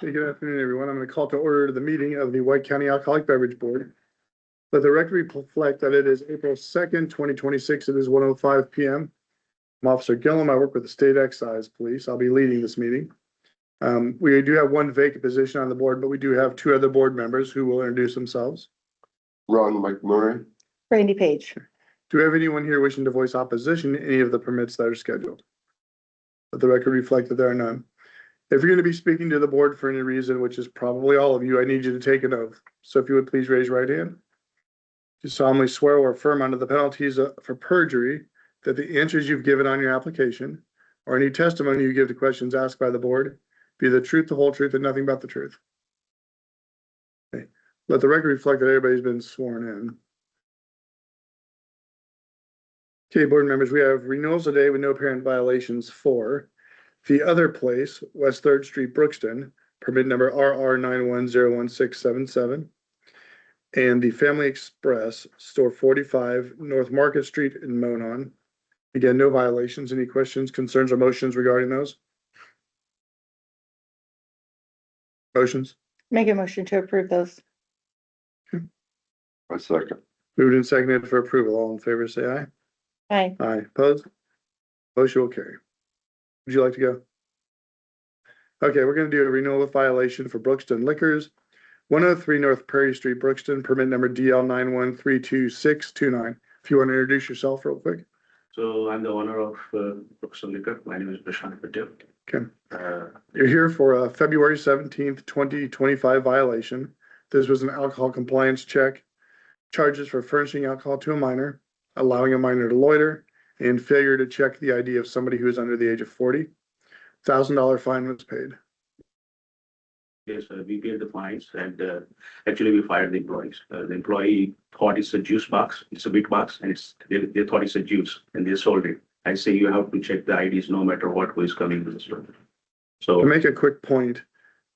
Hey, good afternoon, everyone. I'm going to call to order the meeting of the White County Alcoholic Beverage Board. Let the record reflect that it is April 2nd, 2026. It is 1:05 p.m. I'm Officer Gillum. I work with the State Excise Police. I'll be leading this meeting. We do have one vacant position on the board, but we do have two other board members who will introduce themselves. Ron McMurray. Randy Page. Do we have anyone here wishing to voice opposition to any of the permits that are scheduled? Let the record reflect that there are none. If you're going to be speaking to the board for any reason, which is probably all of you, I need you to take an oath. So if you would please raise your right hand. You solemnly swear or affirm under the penalties for perjury that the answers you've given on your application or any testimony you give to questions asked by the board be the truth, the whole truth, and nothing but the truth. Okay. Let the record reflect that everybody's been sworn in. Okay, board members, we have renewals today with no apparent violations for The Other Place, West 3rd Street, Brookston, permit number RR 9101677. And the Family Express, store 45, North Market Street in Monon. Again, no violations. Any questions, concerns, or motions regarding those? Motions? Make a motion to approve those. A second. Moved and seconded for approval. All in favor, say aye. Aye. Aye. Opposed? Motion will carry. Would you like to go? Okay, we're gonna do a renewal with violation for Brookston Liquors, 103 North Prairie Street, Brookston, permit number DL 9132629. If you want to introduce yourself real quick. So I'm the owner of Brookston Liquor. My name is Prashant Patel. Okay. You're here for a February 17th, 2025 violation. This was an alcohol compliance check. Charges for furnishing alcohol to a minor, allowing a minor to loiter, and failure to check the ID of somebody who is under the age of 40. $1,000 fine was paid. Yes, we paid the fines and actually we fired the employees. The employee thought it's a juice box, it's a big box, and they thought it's a juice and they sold it. I say you have to check the IDs no matter what who is coming to the store. To So make a quick point,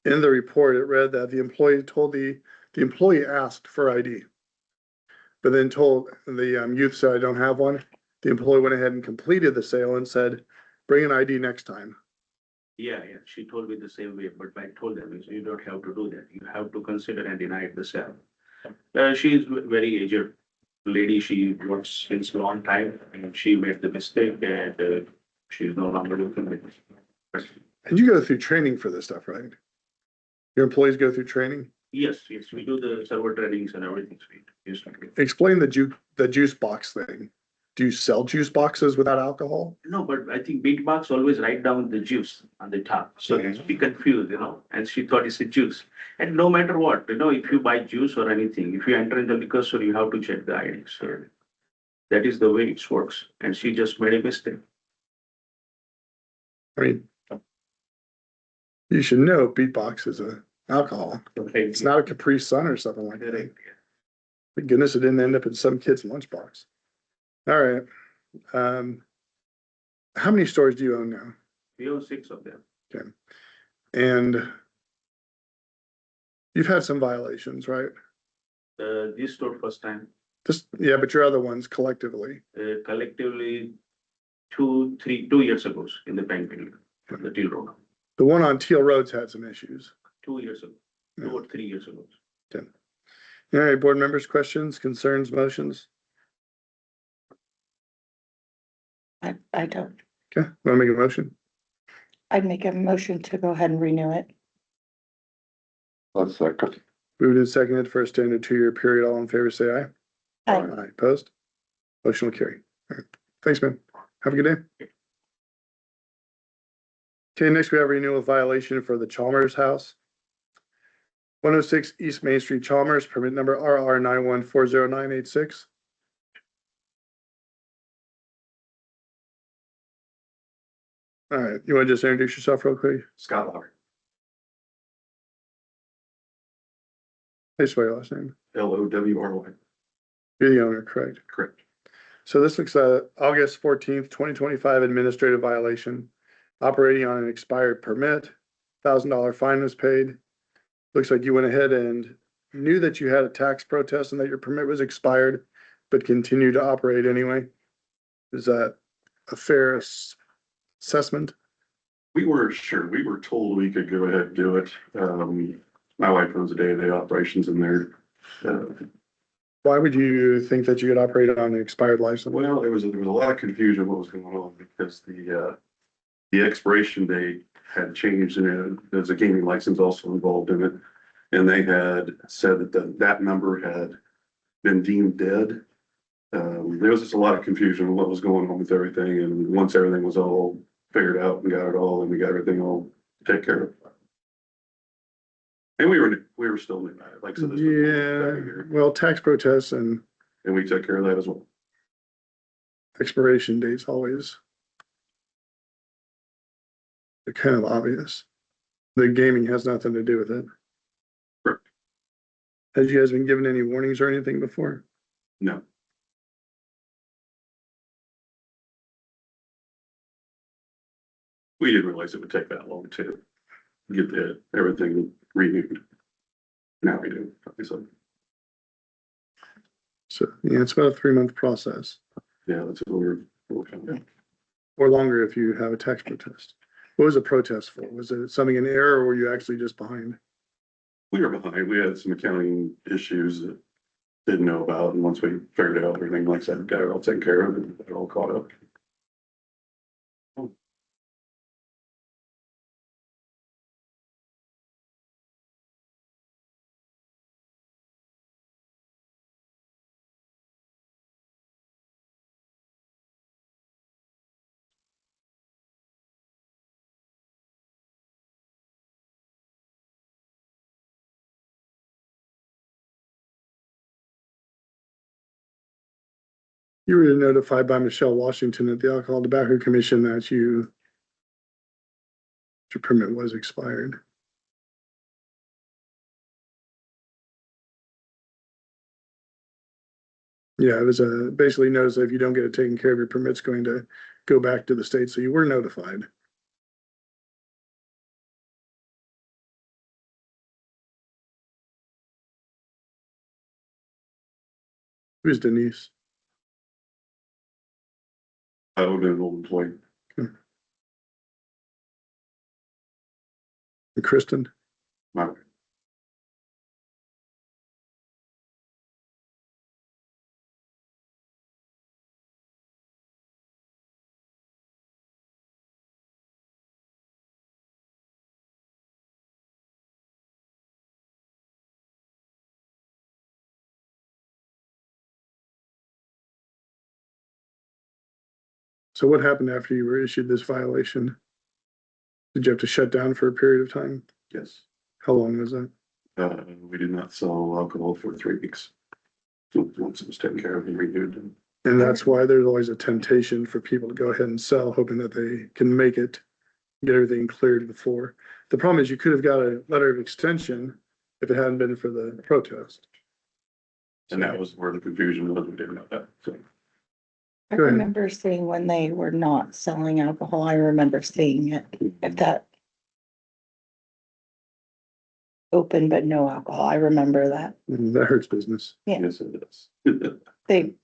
in the report, it read that the employee told the employee asked for ID, but then told the youth said, I don't have one. The employee went ahead and completed the sale and said, bring an ID next time. yeah, she told me the same way, but I told them you don't have to do that. You have to consider and deny the sale. She is very aged lady. She works since a long time and she made the mistake and she's no longer working with us. And you go through training for this stuff, right? Your employees go through training? Yes, we do the server trainings and everything. Yes, Explain the juice box thing. Do you sell juice boxes without alcohol? no, but I think Beatbox always write down the juice on the top, so Mhm. be confused, and she thought it's a juice. And no matter what, if you buy juice or anything, if you enter in the liquor store, you have to check the ID, so that is the way it works, and she just made a mistake. I mean, you should know beatbox is a alcohol. It's not a Capri Sun or something like that. Thank goodness it didn't end up in some kid's lunchbox. All right. How many stores do you own now? We own 6 of them. Okay. And you've had some violations, right? This store first time, Yeah, but your other ones collectively. collectively 2 years ago in the bank building, on the Teal Road, The one on Teal Road's had some issues. 2 years ago, 2 or 3 years ago. All right, board members, questions, concerns, motions? I don't. Okay, want to make a motion? I'd make a motion to go ahead and renew it. A second. Moved and seconded for a standard 2-year period. All in favor, say aye. Aye. Aye. Opposed? Motion will carry. All right. Thanks, man. Have a good day. Okay, next we have renewal violation for the Chalmers House. 106 East Main Street, Chalmers, permit number RR 9140986. All right, you want to just introduce yourself real quick? Scott Lauer. I spell your last name. LOWRY. You're the owner, correct? Correct. So this looks August 14th, 2025 administrative violation, operating on an expired permit. $1,000 fine was paid. Looks like you went ahead and knew that you had a tax protest and that your permit was expired, but continued to operate anyway. Is that a fair assessment? We weren't sure. We were told we could go ahead and do it. My wife runs the day-to-day operations in there. Why would you think that you could operate on an expired license? Well, there was a lot of confusion what was going on because the expiration date had changed and there's a gaming license also involved in it. And they had said that that number had been deemed dead. There was just a lot of confusion on what was going on with everything. And once everything was all figured out and got it all, and we got everything all taken care of. And we were still new at it, like I said. This was the second Yeah, year. well, tax protests and And we took care of that as well. expiration dates always. They're kind of obvious. The gaming has nothing to do with it. Correct. Has you guys been given any warnings or anything before? No. We didn't realize it would take that long to get everything renewed. Now we do, so, So, yeah, it's about a 3-month process, yeah, that's what we're working on. or longer if you have a tax protest. What was a protest for? Was it something in error or were you actually just behind? We were behind. We had some accounting issues that didn't know about, and once we figured it out, everything like I said, got it all taken care of and it all caught up. You were notified by Michelle Washington at the Alcohol Tobacco Commission that your permit was expired. Yeah, it was basically notice that if you don't get it taken care of, your permit's going to go back to the state, so you were notified. Who's Denise? I would have been an old employee. And Kristen? My, So what happened after you were issued this violation? Did you have to shut down for a period of time? yes, How long was that? we did not sell alcohol for 3 weeks. So once it was taken care of and renewed. And that's why there's always a temptation for people to go ahead and sell, hoping that they can make it, get everything cleared before. The problem is you could have got a letter of extension if it hadn't been for the protest. And that was where the confusion was. We didn't know that. So I Go ahead. remember seeing when they were not selling alcohol, I remember seeing it, if that. Open but no alcohol, I remember that. That hurts business. Yeah. yes, it is. They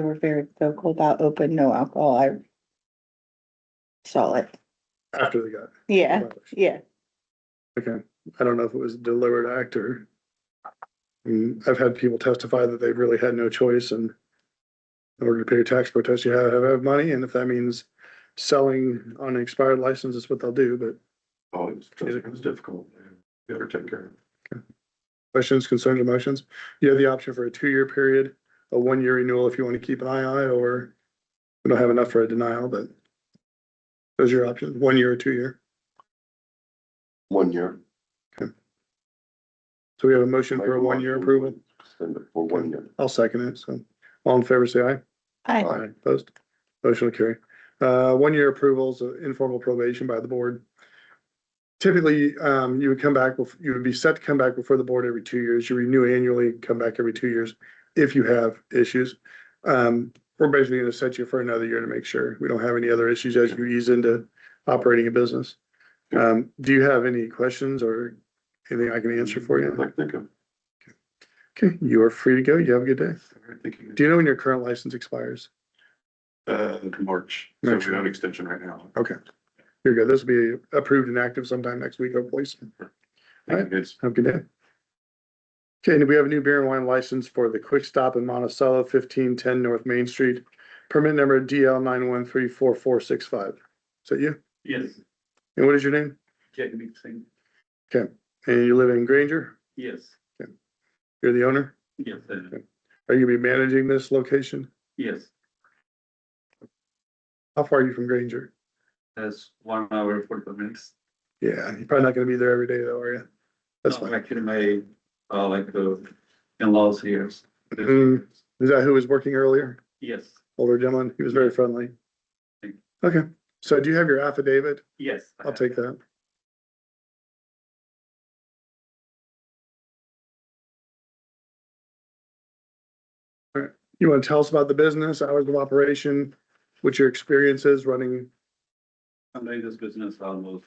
were very vocal about open, no alcohol, I. Saw it, After they got. yeah, violation. yeah, Okay, I don't know if it was a deliberate act or. I've had people testify that they've really had no choice and. In order to pay your tax protest, you have money, and if that means selling on an expired license, that's what they'll do, but. Oh, it was difficult. We got to take care of it. Questions, concerns, or motions? You have the option for a 2-year period, a 1-year renewal if you want to keep an eye on it, or we don't have enough for a denial, but those are your options, 1 year or 2 year. 1 year. So we have a motion for a 1-year approval. Send it for 1 year. I'll second it. So all in favor, say aye. I, Opposed? Motion will carry. 1-year approvals, informal probation by the board. Typically, you would come back, you would be set to come back before the board every 2 years. You renew annually, come back every 2 years if you have issues. We're basically gonna set you for another year to make sure we don't have any other issues as you ease into operating a business. Do you have any questions or anything I can answer for you? I think of. Okay, you are free to go. You have a good day. All right, thank you. Do you know when your current license expires? March, so we have an extension right now. Okay. You're good. This will be approved and active sometime next week, hopefully. Thank you, guys. Have a good day. Okay, and we have a new beer and wine license for the Quick Stop in Monticello, 1510 North Main Street. Permit number DL 9134465. Is that you? Yes, And what is your name? Jagmeet Singh. Okay, and you live in Granger? Yes, You're the owner? yes, Are you gonna be managing this location? yes. How far are you from Granger? That's 1 hour, 45 minutes. Yeah, you're probably not gonna be there every day though, are you? That's No, fine. actually, my, in-laws here. Mm. Is that who was working earlier? Yes, Older gentleman? He was very friendly. Thank Okay, so do you have your affidavit? yes. I'll take that. All right, you wanna tell us about the business, hours of operation, what your experience is running? I'm doing this business almost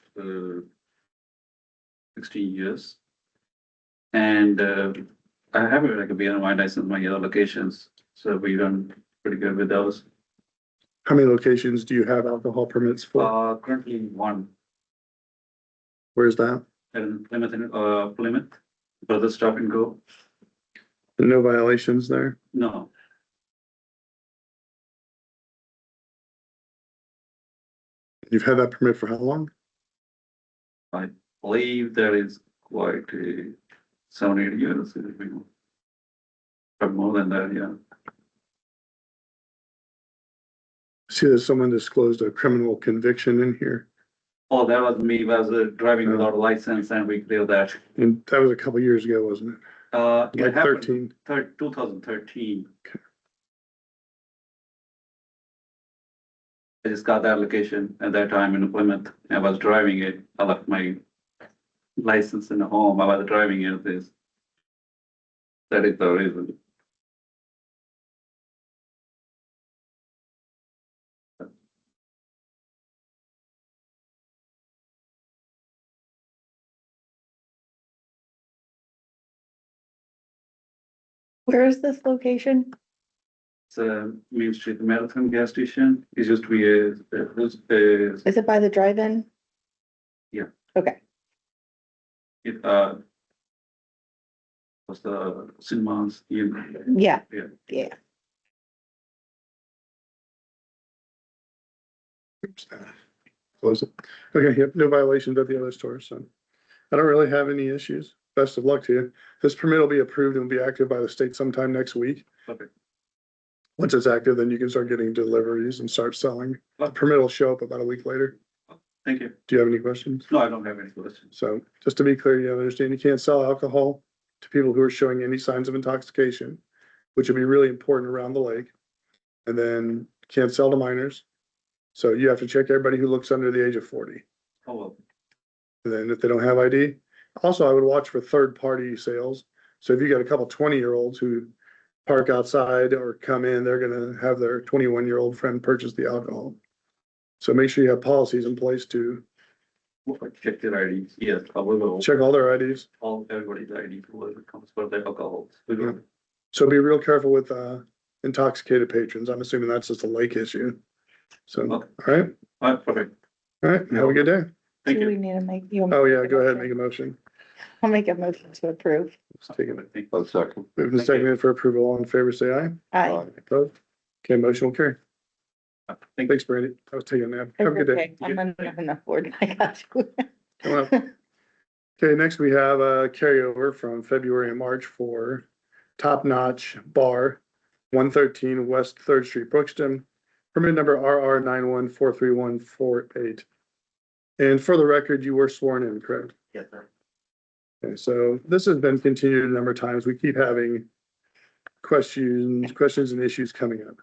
16 years. And I have like a beer and wine license in my other locations, so we done pretty good with those. How many locations do you have alcohol permits for? Currently one Where's that? in Plymouth, Brothers Stop and Go. No violations there? No, You've had that permit for how long? believe there is quite 7, 8 years. But more than that, yeah. See that someone disclosed a criminal conviction in here, Oh, that was me, was driving without a license and we cleared that. and that was a couple years ago, wasn't it? It Like happened 13. 2013. I just got the application at that time in Plymouth. I was driving it. I left my license in the home. I was driving it. That is the reason. Where is this location? It's a Main Street Marathon gas station. It used to be a Is it by the drive-in? Yeah. Okay, it was the cinemas in. yeah. Yeah. Yeah. Oops. Close it. Okay, yep, no violations at the other stores, so. I don't really have any issues. Best of luck to you. This permit will be approved and will be active by the state sometime next week. Okay. Once it's active, then you can start getting deliveries and start selling. The permit will show up about a week later. Thank you. Do you have any questions? No, I don't have any questions. So just to be clear, you understand you can't sell alcohol to people who are showing any signs of intoxication, which would be really important around the lake. And then can't sell to minors. So you have to check everybody who looks under the age of 40. Oh, well. And then if they don't have ID, also I would watch for third-party sales. So if you got a couple 20-year-olds who park outside or come in, they're gonna have their 21-year-old friend purchase the alcohol. So make sure you have policies in place to Check their IDs. Yes, I will. check all their IDs. Everybody's ID, whoever comes for the alcohol. Yeah. So be real careful with intoxicated patrons. I'm assuming that's just a lake issue. So, all Okay. right, Perfect. all right, have a good day. Thank Do we you. need to make? You want me Oh, to yeah, make a go ahead, motion? make a motion. I'll make a motion to approve. Let's take it. One second. Moving to Thank you. second for approval. All in favor, say aye. Aye. Opposed? Okay, motion will carry. Thank you. Thanks, Brandy. I was taking a nap. Have a good day. Okay, I'm on enough board. I got you. Come on up. Okay, next we have a carryover from February and March for Top Notch Bar, 113 West Third Street, Brookston. Permit number RR 9143148. And for the record, you were sworn in, correct? Yes, sir. Okay, so this has been continued a number of times. We keep having questions and issues coming up.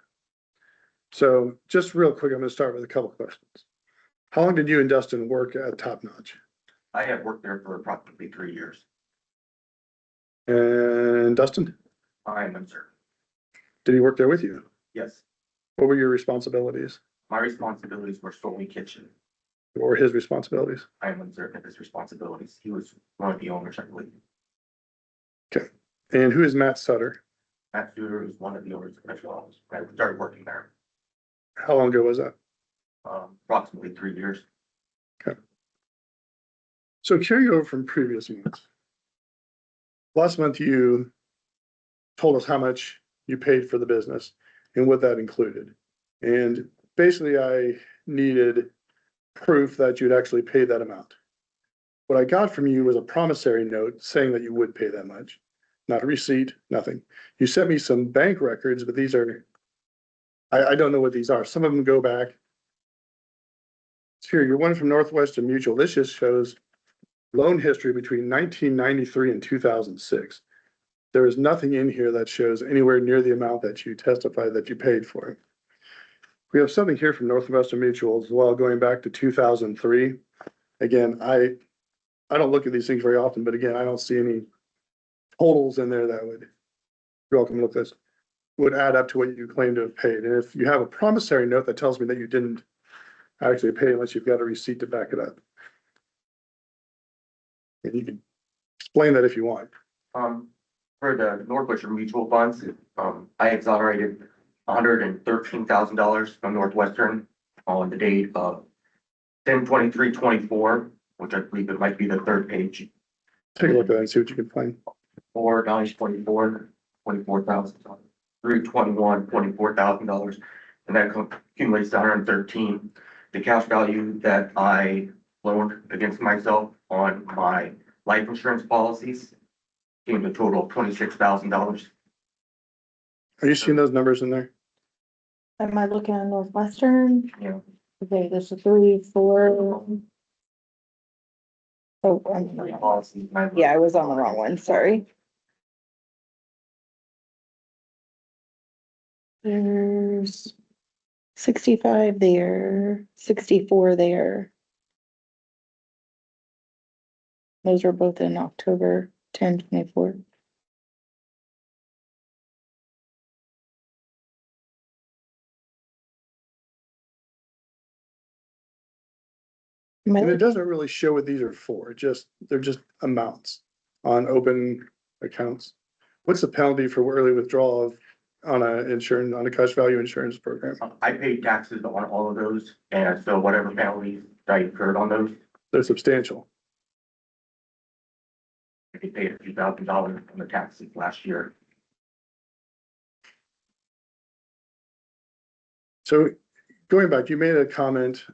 So just real quick, I'm gonna start with a couple questions. How long did you and Dustin work at Top Notch? I have worked there for approximately 3 years. And Dustin, I am, sir. did he work there with you? Yes, What were your responsibilities? my responsibilities were solely kitchen. What were his responsibilities? I am uncertain of his responsibilities. He was one of the owners, I believe. And who is Matt Sutter? Matt Studer was one of the owners as well. I started working there, How long ago was that? approximately 3 years. So carry over from previous months. Last month you told us how much you paid for the business and what that included. And basically I needed proof that you'd actually paid that amount. What I got from you was a promissory note saying that you would pay that much, not a receipt, nothing. You sent me some bank records, but these are, I don't know what these are. Some of them go back. Here, your one from Northwestern Mutual. This just shows loan history between 1993 and 2006. There is nothing in here that shows anywhere near the amount that you testified that you paid for it. We have something here from Northwestern Mutual as well, going back to 2003. Again, I don't look at these things very often, but again, I don't see any totals in there that would, you're welcome to look this, would add up to what you claim to have paid. And if you have a promissory note that tells me that you didn't actually pay unless you've got a receipt to back it up. And you can explain that if you want. For the Northwestern Mutual Funds, I exonerated $113,000 from Northwestern on the date of 10/23/24, which I believe it might be the third page, Take a look at that and see what you can find. 4/9/24, $24,000, 3/21, $24,000, and that accumulates to 113. The cash value that I loaned against myself on my life insurance policies came to a total of $26,000. Are you seeing those numbers in there? Am I looking at Northwestern? Yeah. Okay, this is 3, 4. Oh, Policies. yeah, I was on the wrong one, sorry. There's 65 there, 64 there. Those were both in October 10/24. And it doesn't really show what these are for, they're just amounts on open accounts. What's the penalty for early withdrawal of, on a cash value insurance program? I paid taxes on all of those, and so whatever penalties I incurred on those, They're substantial. I could pay a few $1,000s on the taxes last year. So going back, you made a comment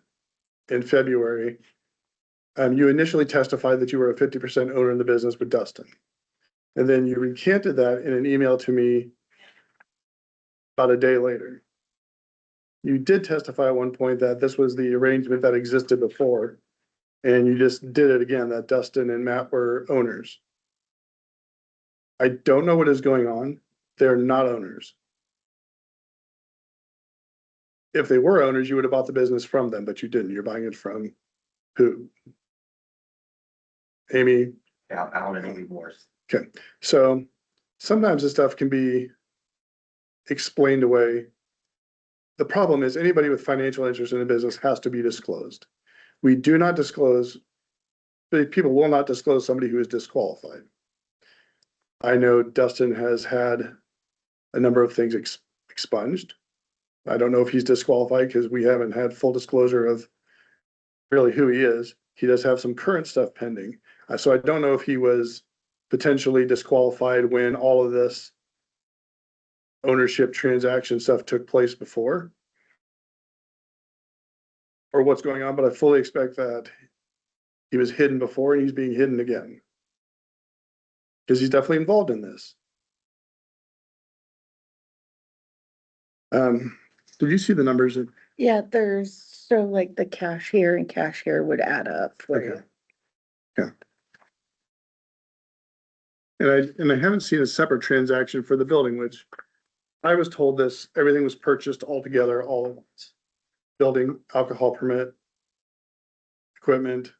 in February. You initially testified that you were a 50% owner in the business with Dustin. And then you recanted that in an email to me about a day later. You did testify at one point that this was the arrangement that existed before. And you just did it again, that Dustin and Matt were owners. I don't know what is going on. They're not owners. If they were owners, you would have bought the business from them, but you didn't. You're buying it from who? Amy? Alan and Amy Morse. So sometimes this stuff can be explained away. The problem is anybody with financial interest in a business has to be disclosed. We do not disclose, people will not disclose somebody who is disqualified. I know Dustin has had a number of things expunged. I don't know if he's disqualified because we haven't had full disclosure of really who he is. He does have some current stuff pending. So I don't know if he was potentially disqualified when all of this ownership transaction stuff took place before, or what's going on, but I fully expect that he was hidden before and he's being hidden again. Because he's definitely involved in this. Did you see the numbers? Yeah, there's, so like the cash here and cash here would add up for you. Okay. Yeah. And I haven't seen a separate transaction for the building, which I was told this, everything was purchased all together, all at once. Building, alcohol permit, equipment,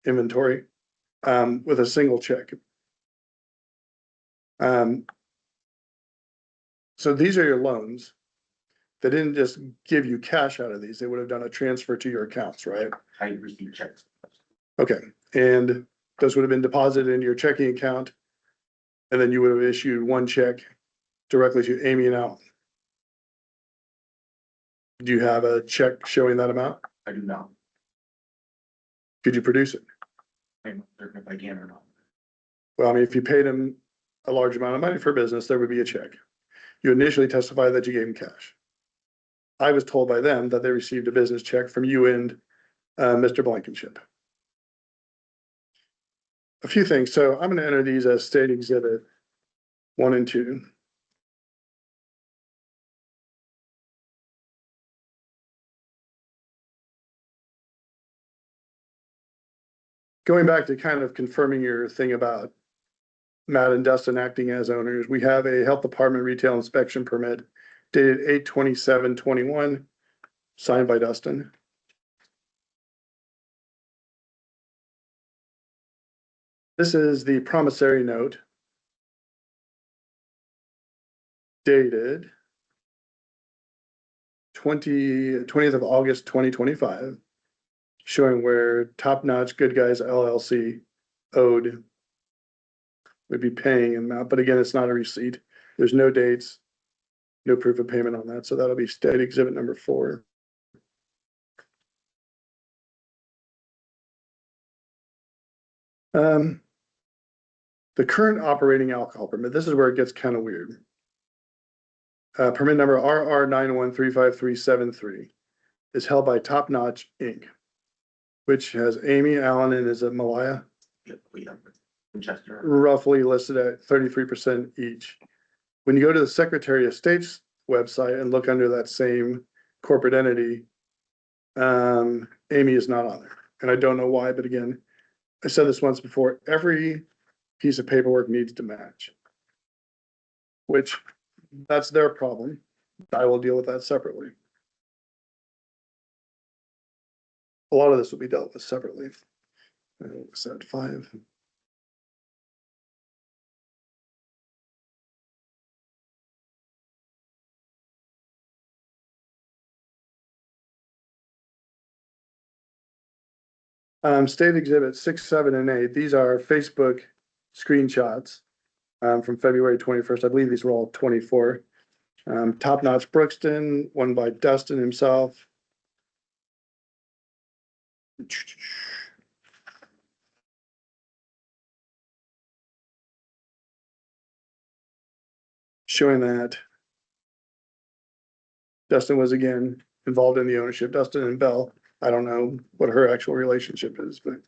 inventory, with a single check. So these are your loans. They didn't just give you cash out of these. They would have done a transfer to your accounts, right? I received checks. Okay, and those would have been deposited into your checking account. And then you would have issued one check directly to Amy and Alan. Do you have a check showing that amount? I do not. Could you produce it? I'm not certain if I can or not. Well, I mean, if you paid him a large amount of money for business, there would be a check. You initially testified that you gave him cash. I was told by them that they received a business check from you and Mr. Blankenship. A few things. So I'm gonna enter these as state exhibit 1 and 2. Going back to kind of confirming your thing about Matt and Dustin acting as owners, we have a health department retail inspection permit dated 8/27/21, signed by Dustin. This is the promissory note dated 20th of August 2025, showing where Top Notch Good Guys LLC owed, would be paying amount, but again, it's not a receipt. There's no dates, no proof of payment on that, so that'll be state exhibit number 4. The current operating alcohol permit, this is where it gets kind of weird. Permit number RR 9135373 is held by Top Notch Inc., which has Amy Allen and is it Malaya, We have Winchester. roughly listed at 33% each. When you go to the Secretary of State's website and look under that same corporate entity, Amy is not on there, and I don't know why, but again, I said this once before, every piece of paperwork needs to match. Which, that's their problem. I will deal with that separately. A lot of this will be dealt with separately. Set 5. State exhibit 6, 7, and 8, these are Facebook screenshots from February 21st. I believe these were all 24. Top Notch Brookston, one by Dustin himself. Showing that Dustin was again involved in the ownership. Dustin and Bell, I don't know what her actual relationship is, but.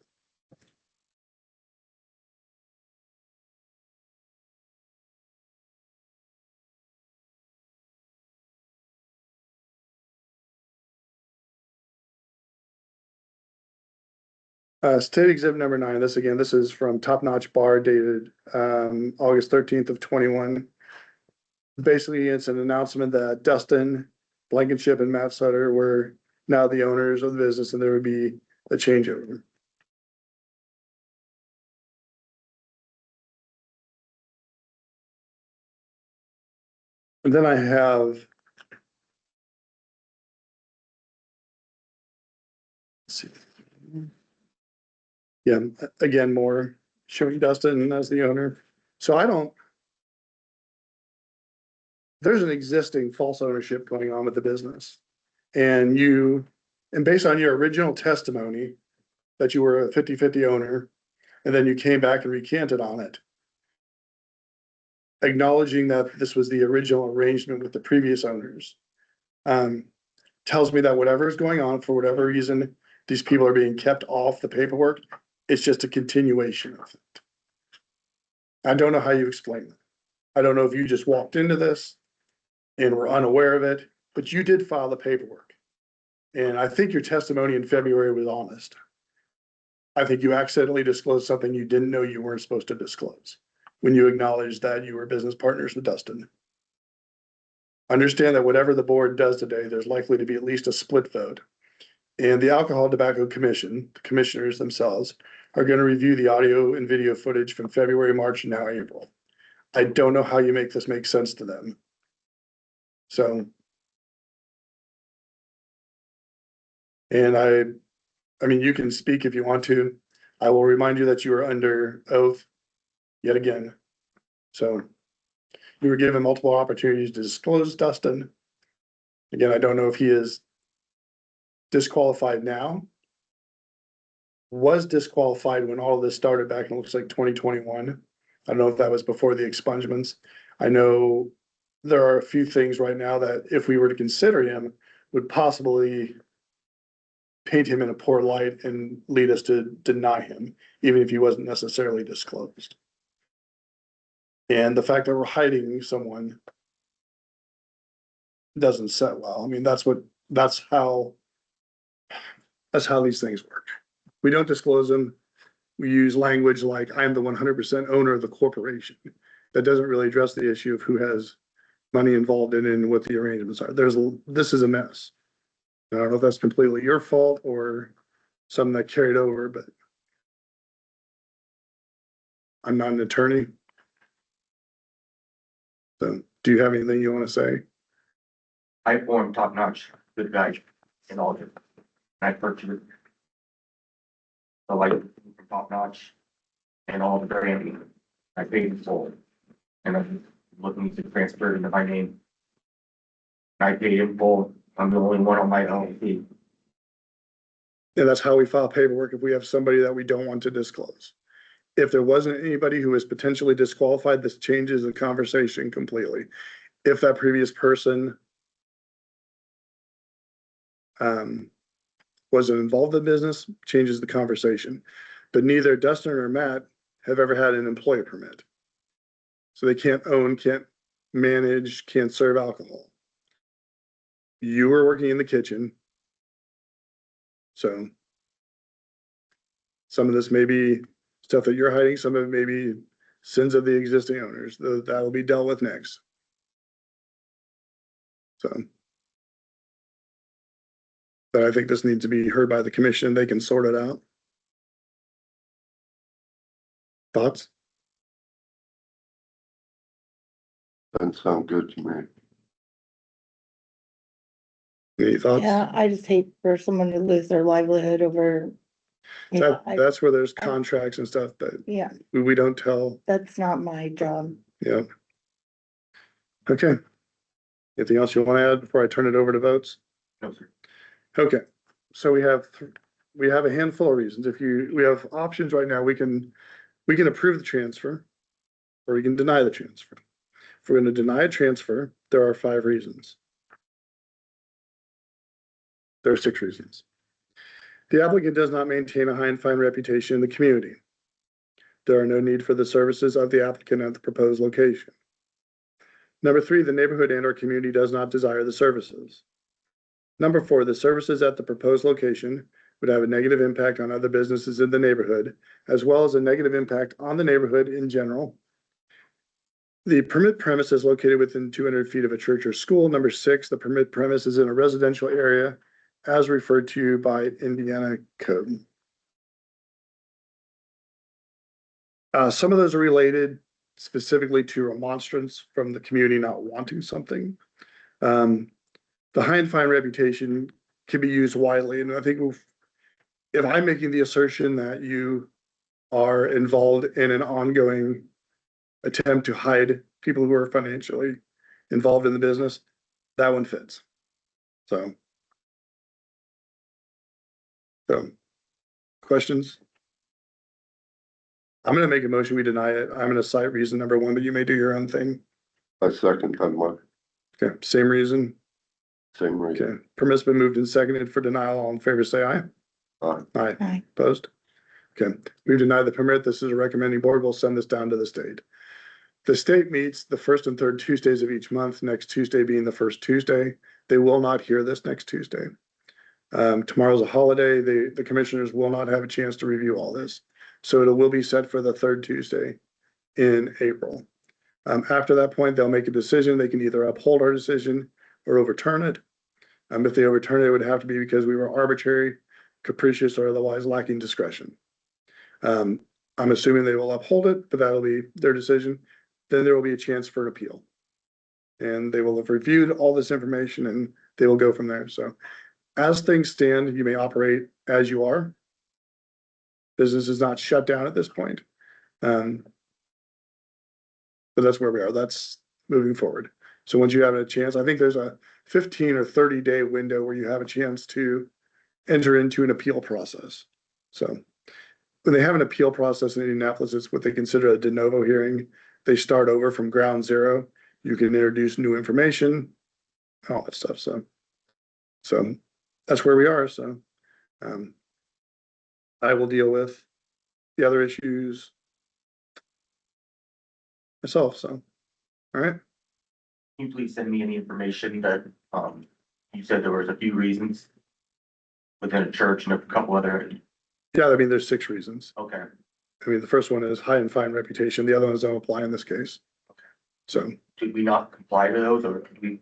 State exhibit number 9, this again, this is from Top Notch Bar dated August 13th of 21. Basically, it's an announcement that Dustin, Blankenship, and Matt Sutter were now the owners of the business and there would be a changeover. And then I have. Let's see. Yeah, again, more showing Dustin as the owner. So I don't. There's an existing false ownership going on with the business. And based on your original testimony that you were a 50/50 owner, and then you came back and recanted on it. Acknowledging that this was the original arrangement with the previous owners. Tells me that whatever is going on, for whatever reason, these people are being kept off the paperwork. It's just a continuation of it. I don't know how you explain that. I don't know if you just walked into this and were unaware of it, but you did file the paperwork. And I think your testimony in February was honest. I think you accidentally disclosed something you didn't know you weren't supposed to disclose when you acknowledged that you were business partners with Dustin. Understand that whatever the board does today, there's likely to be at least a split vote. And the Alcohol Tobacco Commission, the commissioners themselves, are going to review the audio and video footage from February, March, and now April. I don't know how you make this make sense to them. So. And I mean, you can speak if you want to. I will remind you that you are under oath yet again. So you were given multiple opportunities to disclose Dustin. Again, I don't know if he is disqualified now was disqualified when all of this started back in, it looks like 2021. I don't know if that was before the expungements. I know there are a few things right now that if we were to consider him, would possibly paint him in a poor light and lead us to deny him, even if he wasn't necessarily disclosed. And the fact that we're hiding someone doesn't set well. I mean, that's how these things work. We don't disclose them. We use language like, I'm the 100% owner of the corporation. That doesn't really address the issue of who has money involved in it and what the arrangements are. This is a mess. I don't know if that's completely your fault or something that carried over, but I'm not an attorney. So do you have anything you want to say? I formed top notch, good guy in all of it. I purchased the light from top notch and all the branding. I paid in full. And I'm looking to transfer it into my name. I paid in full. I'm the only one on my LLC. And that's how we file paperwork if we have somebody that we don't want to disclose. If there wasn't anybody who was potentially disqualified, this changes the conversation completely. If that previous person wasn't involved in business, changes the conversation. But neither Dustin or Matt have ever had an employee permit. So they can't own, can't manage, can't serve alcohol. You were working in the kitchen. So some of this may be stuff that you're hiding, some of it may be sins of the existing owners. That'll be dealt with next. So. But I think this needs to be heard by the commission. They can sort it out. Thoughts? Doesn't sound good to me. Any thoughts? Yeah, I just hate for someone to lose their livelihood over. That's where there's contracts and stuff, but Yeah, we don't tell. that's not my job. Yeah. Okay. Anything else you want to add before I turn it over to votes? No, sir. Okay, so we have a handful of reasons. We have options right now. We can approve the transfer or we can deny the transfer. If we're going to deny a transfer, there are 5 reasons. There are 6 reasons. The applicant does not maintain a high and fine reputation in the community. There are no need for the services of the applicant at the proposed location. Number 3, the neighborhood and/or community does not desire the services. Number 4, the services at the proposed location would have a negative impact on other businesses in the neighborhood, as well as a negative impact on the neighborhood in general. The permit premise is located within 200 feet of a church or school. Number 6, the permit premise is in a residential area as referred to by Indiana code. Some of those are related specifically to remonstrance from the community not wanting something. The high and fine reputation can be used widely, and I think if I'm making the assertion that you are involved in an ongoing attempt to hide people who are financially involved in the business, that one fits. So questions? I'm gonna make a motion, we deny it. I'm gonna cite reason number 1, but you may do your own thing. I second that one, Okay, same reason. same reason. Okay, permit's been moved and seconded for denial. All in favor, say aye. Aye. Aye. Aye. Opposed? Okay, we've denied the permit. This is a recommending board. We'll send this down to the state. The state meets the 1st and 3rd Tuesdays of each month, next Tuesday being the 1st Tuesday. They will not hear this next Tuesday. Tomorrow's a holiday. The commissioners will not have a chance to review all this. So it will be set for the 3rd Tuesday in April. After that point, they'll make a decision. They can either uphold our decision or overturn it. If they overturn it, it would have to be because we were arbitrary, capricious, or otherwise lacking discretion. I'm assuming they will uphold it, but that'll be their decision. Then there will be a chance for an appeal. And they will have reviewed all this information and they will go from there. So as things stand, you may operate as you are. Business is not shut down at this point. But that's where we are. That's moving forward. So once you have a chance, I think there's a 15 or 30 day window where you have a chance to enter into an appeal process. So when they have an appeal process in Indianapolis, it's what they consider a de novo hearing. They start over from ground zero. You can introduce new information, all that stuff, so. So that's where we are, so. I will deal with the other issues myself, so, all right. Can you please send me any information that, you said there was a few reasons within a church and a couple other, Yeah, I mean, there's 6 reasons. okay, I mean, the first one is high and fine reputation. The other ones don't apply in this case. So did we not comply to those or did we?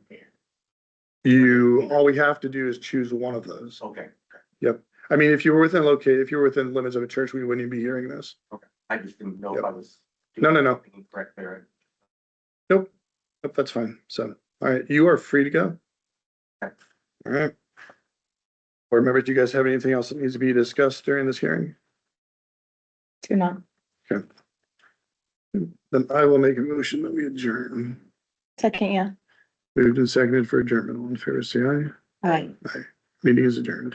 all we have to do is choose one of those. Okay, I mean, if you were within limits of a church, we wouldn't even be hearing this. I just didn't know if I was. No. doing Correct there. Nope, that's fine. So, all right, you are free to go. Okay. All right. Board members, do you guys have anything else that needs to be discussed during this hearing? Do not. Then I will make a motion that we adjourn. Second, yeah. Moved and seconded for adjournment. All in favor, say aye. Aye. Meeting is adjourned.